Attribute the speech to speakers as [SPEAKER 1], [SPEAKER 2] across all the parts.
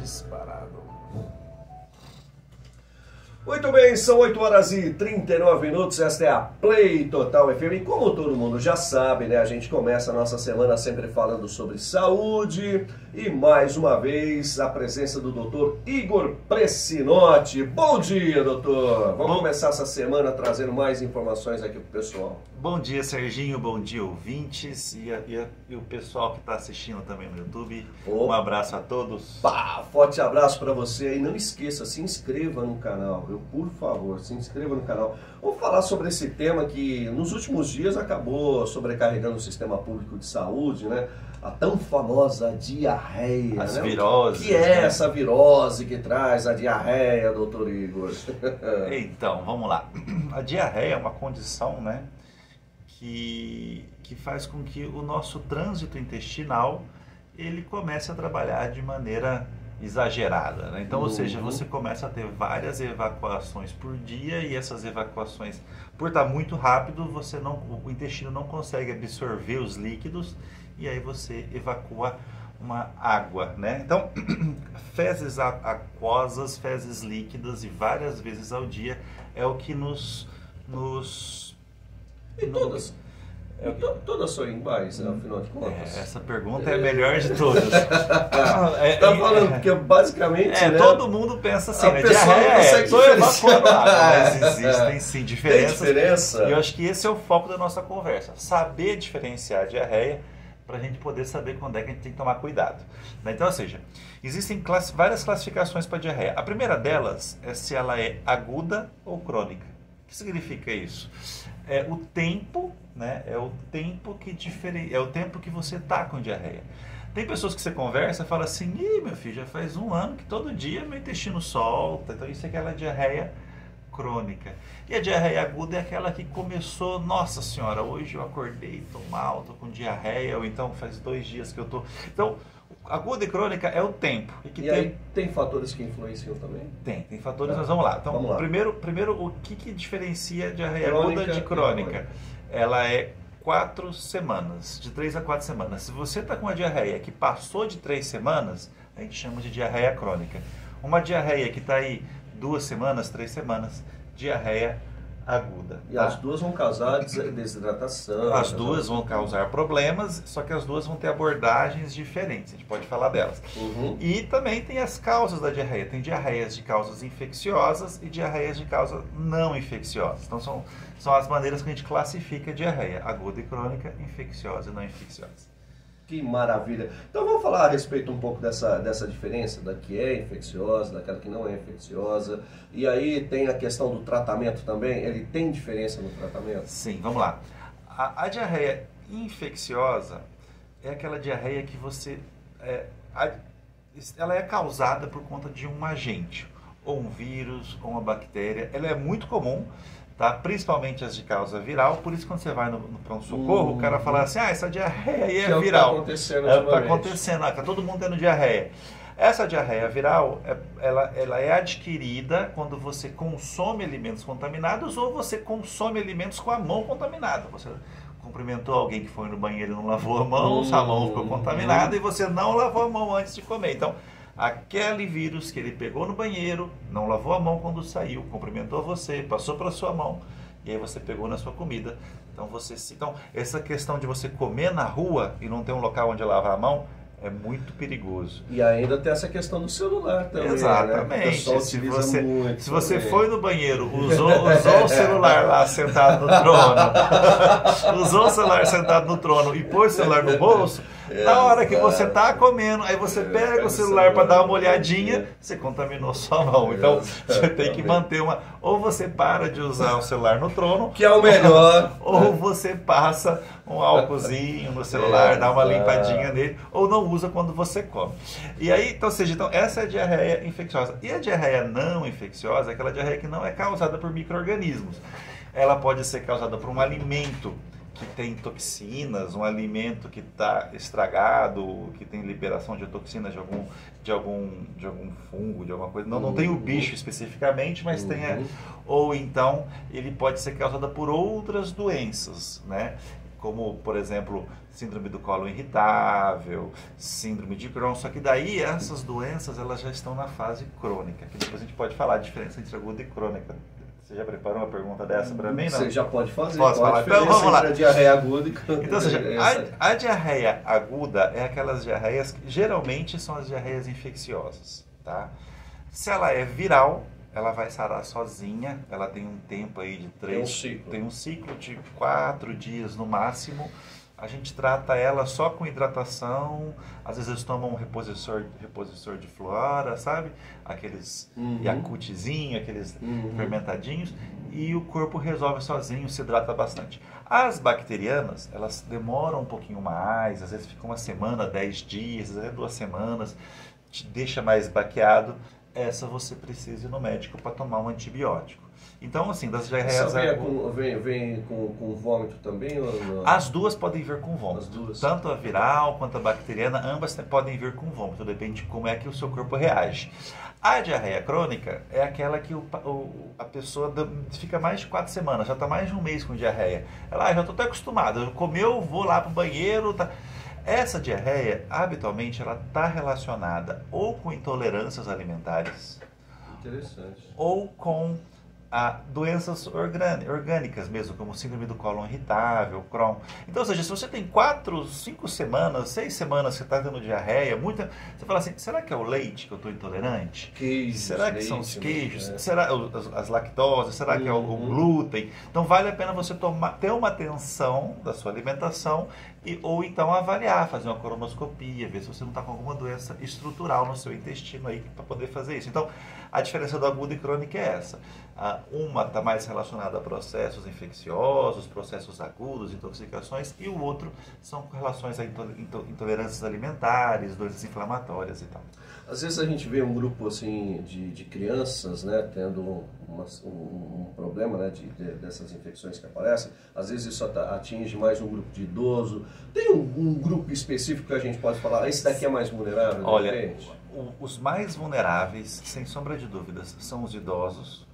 [SPEAKER 1] Disparado. Muito bem, são 8 horas e 39 minutos, esta é a Play Total FM. E como todo mundo já sabe, né, a gente começa a nossa semana sempre falando sobre saúde. E mais uma vez, a presença do Dr. Igor Pressinotti. Bom dia, doutor! Vamos começar essa semana trazendo mais informações aqui pro pessoal.
[SPEAKER 2] Bom dia, Serginho, bom dia, ouvintes e o pessoal que está assistindo também no YouTube. Um abraço a todos.
[SPEAKER 1] Forte abraço para você e não esqueça, se inscreva no canal, viu? Por favor, se inscreva no canal. Vamos falar sobre esse tema que nos últimos dias acabou sobrecarregando o sistema público de saúde, né? A tão famosa diarreia.
[SPEAKER 2] As
[SPEAKER 1] né?
[SPEAKER 2] viroses.
[SPEAKER 1] O que é essa virose que traz a diarreia, doutor Igor?
[SPEAKER 2] Então, vamos lá. A diarreia é uma condição, né, que faz com que o nosso trânsito intestinal ele comece a trabalhar de maneira exagerada, né? Então, ou seja, você começa a ter várias evacuações por dia e essas evacuações, por estar muito rápido, o intestino não consegue absorver os líquidos e aí você evacua uma água, né? Então, fezes aquosas, fezes líquidas e várias vezes ao dia é o que
[SPEAKER 1] Todas são iguais, afinal de contas.
[SPEAKER 2] Essa pergunta é a melhor de todas.
[SPEAKER 1] Tá falando, porque basicamente, né,
[SPEAKER 2] todo mundo pensa assim,
[SPEAKER 1] a
[SPEAKER 2] né?
[SPEAKER 1] pessoa não consegue
[SPEAKER 2] Evacuando água, mas existem sim diferenças.
[SPEAKER 1] Tem diferença?
[SPEAKER 2] E eu acho que esse é o foco da nossa conversa. Saber diferenciar a diarreia para a gente poder saber quando é que a gente tem que tomar cuidado. Então, ou seja, existem várias classificações para a diarreia. A primeira delas é se ela é aguda ou crônica. O que significa isso? É o tempo, né? É o tempo que você está com diarreia. Tem pessoas que você conversa e fala assim: ih, meu filho, já faz um ano que todo dia meu intestino solta. Então isso é aquela diarreia crônica. E a diarreia aguda é aquela que começou, nossa senhora, hoje eu acordei, tô mal, tô com diarreia, ou então faz 2 dias que eu tô... Então, aguda e crônica é o tempo.
[SPEAKER 1] Aí tem fatores que influenciam também?
[SPEAKER 2] Tem fatores, mas vamos lá. Então,
[SPEAKER 1] vamos lá.
[SPEAKER 2] Primeiro, o que diferencia a diarreia aguda de crônica? Ela é 4 semanas, de 3 a 4 semanas. Se você está com uma diarreia que passou de 3 semanas, a gente chama de diarreia crônica. Uma diarreia que está aí 2 semanas, 3 semanas, diarreia aguda.
[SPEAKER 1] E as duas vão causar desidratação.
[SPEAKER 2] As duas vão causar problemas, só que as duas vão ter abordagens diferentes, a gente pode falar delas. E também tem as causas da diarreia. Tem diarreias de causas infecciosas e diarreias de causa não infecciosas. Então são as maneiras que a gente classifica a diarreia: aguda e crônica, infecciosa e não infecciosa.
[SPEAKER 1] Que maravilha! Então vamos falar a respeito um pouco dessa diferença, da que é infecciosa, daquela que não é infecciosa. E aí tem a questão do tratamento também. Ele tem diferença no tratamento?
[SPEAKER 2] Sim, vamos lá. A diarreia infecciosa é aquela diarreia que ela é causada por conta de um agente, ou um vírus, ou uma bactéria. Ela é muito comum, tá? Principalmente as de causa viral. Por isso, quando você vai no pronto-socorro, o cara fala assim: essa diarreia aí é viral. Está acontecendo, está todo mundo tendo diarreia. Essa diarreia viral, ela é adquirida quando você consome alimentos contaminados ou você consome alimentos com a mão contaminada. Você cumprimentou alguém que foi no banheiro e não lavou a mão, sua mão ficou contaminada e você não lavou a mão antes de comer. Então, aquele vírus que ele pegou no banheiro, não lavou a mão quando saiu, cumprimentou você, passou para sua mão e aí você pegou na sua comida. Então, essa questão de você comer na rua e não ter um local onde lavar a mão é muito perigoso.
[SPEAKER 1] E ainda tem essa questão do celular também.
[SPEAKER 2] Exatamente.
[SPEAKER 1] Né?
[SPEAKER 2] Se você foi no banheiro, usou o celular lá sentado no trono, usou o celular sentado no trono e pôs o celular no bolso, na hora que você está comendo, aí você pega o celular para dar uma olhadinha, você contaminou sua mão. Então, você tem que manter ou você para de usar o celular no trono,
[SPEAKER 1] que é o melhor,
[SPEAKER 2] ou você passa um álcoolzinho no celular, dá uma limpadinha nele, ou não usa quando você come. E aí, então essa é a diarreia infecciosa. E a diarreia não infecciosa é aquela diarreia que não é causada por micro-organismos. Ela pode ser causada por um alimento que tem toxinas, um alimento que está estragado, que tem liberação de toxinas de algum fungo, de alguma coisa. Não tem o bicho especificamente, mas tem ou então ele pode ser causado por outras doenças, né? como, por exemplo, síndrome do colo irritável, síndrome de Crohn, só que daí essas doenças elas já estão na fase crônica, que depois a gente pode falar a diferença entre aguda e crônica. Você já preparou uma pergunta dessa para mim? Não?
[SPEAKER 1] Você já pode fazer.
[SPEAKER 2] Posso falar? Então vamos lá.
[SPEAKER 1] A diarreia aguda e crônica.
[SPEAKER 2] Então, ou seja, a diarreia aguda é aquelas diarreias que geralmente são as diarreias infecciosas, tá? Se ela é viral, ela vai sarar sozinha, ela tem um tempo aí de 3... Tem um ciclo de 4 dias no máximo. A gente trata ela só com hidratação, às vezes eles tomam um repositor de flora, sabe? Aqueles Yakultzinho, aqueles fermentadinhos, e o corpo resolve sozinho, se hidrata bastante. As bacterianas, elas demoram um pouquinho mais, às vezes fica uma semana, 10 dias, às vezes 2 semanas, te deixa mais baqueado. Essa você precisa ir no médico para tomar um antibiótico. Então, assim, das diarreias...
[SPEAKER 1] Vem com vômito também? Ou não?
[SPEAKER 2] As duas podem vir com vômito.
[SPEAKER 1] As duas.
[SPEAKER 2] Tanto a viral quanto a bacteriana, ambas podem vir com vômito, depende de como é que o seu corpo reage. A diarreia crônica é aquela que a pessoa fica mais de 4 semanas, já está mais de um mês com diarreia. Ela, já estou até acostumada, comeu, vou lá para o banheiro... Tá. Essa diarreia, habitualmente, ela está relacionada ou com intolerâncias alimentares, ou com doenças orgânicas mesmo, como síndrome do colo irritável, Crohn. Então, ou seja, se você tem 4, 5 semanas, 6 semanas que você está tendo diarreia, você fala assim, será que é o leite que eu estou intolerante?
[SPEAKER 1] Queijos,
[SPEAKER 2] será que são os queijos? Será as lactoses? Será que é o glúten? Então, vale a pena você ter uma atenção da sua alimentação ou então avaliar, fazer uma colonoscopia, ver se você não está com alguma doença estrutural no seu intestino aí para poder fazer isso. Então, a diferença do agudo e crônico é essa. Uma está mais relacionada a processos infecciosos, processos agudos, intoxicações, e o outro são com relações a intolerâncias alimentares, doenças inflamatórias e tal.
[SPEAKER 1] Às vezes a gente vê um grupo assim de crianças, né, tendo um problema, né, dessas infecções que aparecem. Às vezes isso atinge mais um grupo de idoso. Tem um grupo específico que a gente pode falar, esse daqui é mais vulnerável?
[SPEAKER 2] Olha, os mais vulneráveis, sem sombra de dúvidas, são os idosos.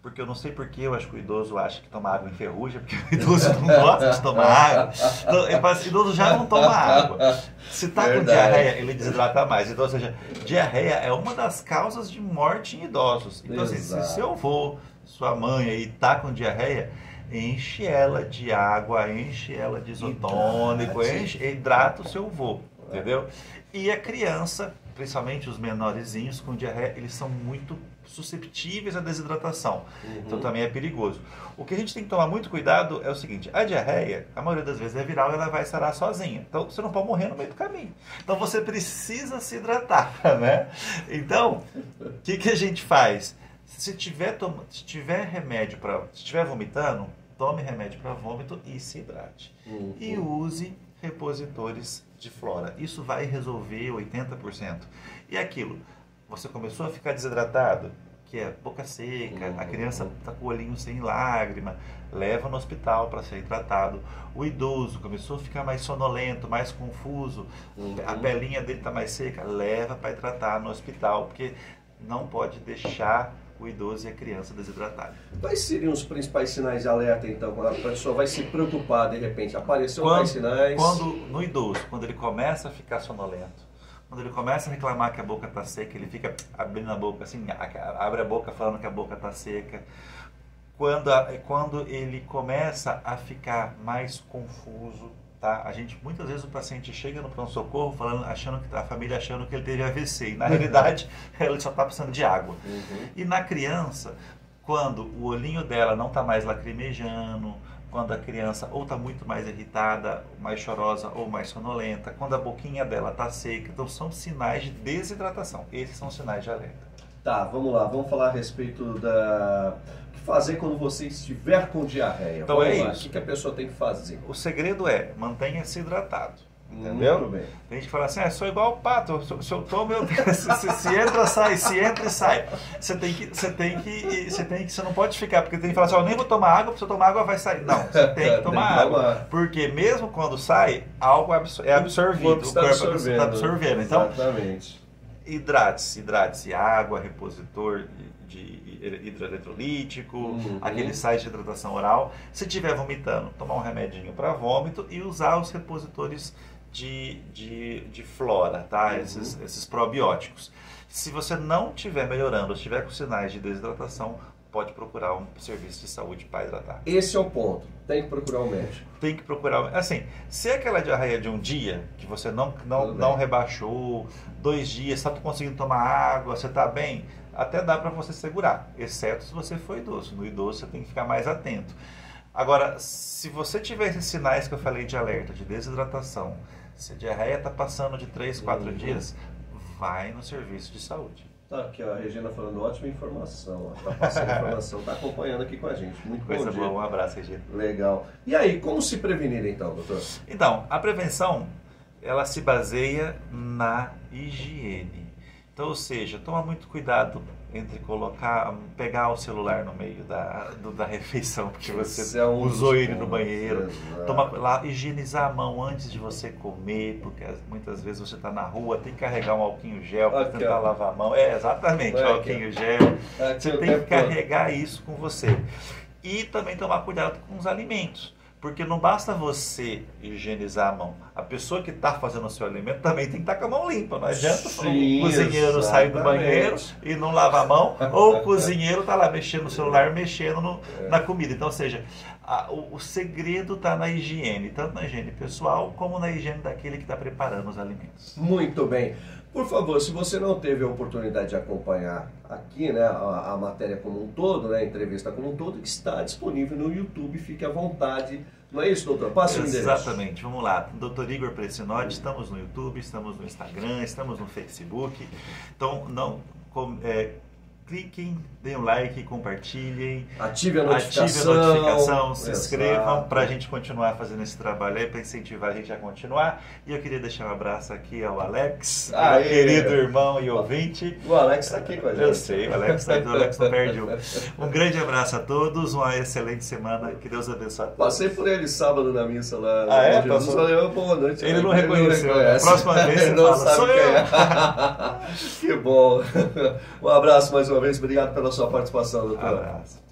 [SPEAKER 2] Porque eu não sei porquê, eu acho que o idoso acha que toma água enferruja, porque o idoso não gosta de tomar água. Então, o idoso já não toma água. Se está com diarreia, ele desidrata mais. Então, ou seja, diarreia é uma das causas de morte em idosos. Então, assim, se seu avô, sua mãe aí está com diarreia, enche ela de água, enche ela de isotônico, hidrata o seu avô, entendeu? E a criança, principalmente os menorzinhos com diarreia, eles são muito susceptíveis à desidratação. Então também é perigoso. O que a gente tem que tomar muito cuidado é o seguinte, a diarreia, a maioria das vezes é viral e ela vai sarar sozinha. Então você não pode morrer no meio do caminho. Então você precisa se hidratar, né? Então, o que a gente faz? Se tiver remédio se estiver vomitando, tome remédio para vômito e se hidrate. E use repositores de flora. Isso vai resolver 80%. E aquilo, você começou a ficar desidratado, que é boca seca, a criança está com o olhinho sem lágrima, leva no hospital para ser tratado. O idoso começou a ficar mais sonolento, mais confuso, a pelinha dele está mais seca, leva para tratar no hospital, porque não pode deixar o idoso e a criança desidratados.
[SPEAKER 1] Quais seriam os principais sinais de alerta, então, quando a pessoa vai se preocupar, de repente, apareceu mais sinais?
[SPEAKER 2] No idoso, quando ele começa a ficar sonolento, quando ele começa a reclamar que a boca está seca, ele fica abrindo a boca assim, abre a boca falando que a boca está seca. Quando ele começa a ficar mais confuso, tá? Muitas vezes o paciente chega no pronto-socorro a família achando que ele teve AVC, e na realidade ele só está precisando de água. E na criança, quando o olhinho dela não está mais lacrimejando, quando a criança ou está muito mais irritada, mais chorosa ou mais sonolenta, quando a boquinha dela está seca, então são sinais de desidratação. Esses são sinais de alerta.
[SPEAKER 1] Tá, vamos lá, vamos falar a respeito o que fazer quando você estiver com diarreia.
[SPEAKER 2] Então
[SPEAKER 1] isso. O que a pessoa tem que fazer?
[SPEAKER 2] O segredo é, mantenha-se hidratado. Entendeu?
[SPEAKER 1] Muito bem.
[SPEAKER 2] Tem gente que fala assim, sou igual o pato, se eu tomo, se entra, sai, se entra e sai. Você não pode ficar, porque tem que falar assim, eu nem vou tomar água, porque se eu tomar água vai sair. Não, você tem que tomar água. Porque mesmo quando sai, algo é absorvido, o corpo está absorvendo. Então,
[SPEAKER 1] exatamente.
[SPEAKER 2] Hidrate-se, água, repositor de hidroeletrolítico, aquele sais de hidratação oral. Se estiver vomitando, tomar um remedinho para vômito e usar os repositores de flora, tá? Esses probióticos. Se você não estiver melhorando, estiver com sinais de desidratação, pode procurar um serviço de saúde para hidratar.
[SPEAKER 1] Esse é o ponto. Tem que procurar um médico.
[SPEAKER 2] Tem que procurar. Assim, se é aquela diarreia de um dia, que você não rebaixou, 2 dias, está conseguindo tomar água, você está bem, até dá para você segurar, exceto se você for idoso. No idoso você tem que ficar mais atento. Agora, se você tiver esses sinais que eu falei de alerta, de desidratação, se a diarreia está passando de 3, 4 dias, vai no serviço de saúde.
[SPEAKER 1] Tá aqui ó, a Regina falando, ótima informação. Está passando informação, está acompanhando aqui com a gente. Muito
[SPEAKER 2] Coisa
[SPEAKER 1] bom dia.
[SPEAKER 2] boa, um abraço, Regina.
[SPEAKER 1] Legal. E aí, como se prevenir então, doutor?
[SPEAKER 2] Então, a prevenção, ela se baseia na higiene. Então, ou seja, toma muito cuidado entre pegar o celular no meio da refeição, porque você usou ele no banheiro. Higienizar a mão antes de você comer, porque muitas vezes você está na rua, tem que carregar um alquinho gel para tentar lavar a mão. Exatamente, o alquinho gel. Você tem que carregar isso com você. E também tomar cuidado com os alimentos. Porque não basta você higienizar a mão. A pessoa que está fazendo o seu alimento também tem que estar com a mão limpa. Não adianta o cozinheiro sair do banheiro e não lavar a mão, ou o cozinheiro está lá mexendo no celular, mexendo na comida. Então, ou seja, o segredo está na higiene, tanto na higiene pessoal como na higiene daquele que está preparando os alimentos.
[SPEAKER 1] Muito bem. Por favor, se você não teve a oportunidade de acompanhar aqui, né, a matéria como um todo, né, a entrevista como um todo, está disponível no YouTube, fique à vontade. Não é isso, doutor? Passe o endereço.
[SPEAKER 2] Exatamente, vamos lá. Dr. Igor Precinotti, estamos no YouTube, estamos no Instagram, estamos no Facebook. Então, cliquem, deem um like, compartilhem.
[SPEAKER 1] Ative a notificação.
[SPEAKER 2] Se inscrevam para a gente continuar fazendo esse trabalho aí, para incentivar a gente a continuar. E eu queria deixar um abraço aqui ao Alex, meu querido irmão e ouvinte.
[SPEAKER 1] O Alex está aqui com a gente.
[SPEAKER 2] Eu sei, o Alex está aí, o Alex não perde um grande abraço a todos, uma excelente semana, que Deus abençoe a todos.
[SPEAKER 1] Passei por ele sábado na missa lá.
[SPEAKER 2] Jesus,
[SPEAKER 1] falei, boa noite.
[SPEAKER 2] Ele não reconheceu. Próxima vez você não fala, sou eu.
[SPEAKER 1] Que bom. Um abraço mais uma vez, obrigado pela sua participação, doutor.
[SPEAKER 2] Um abraço.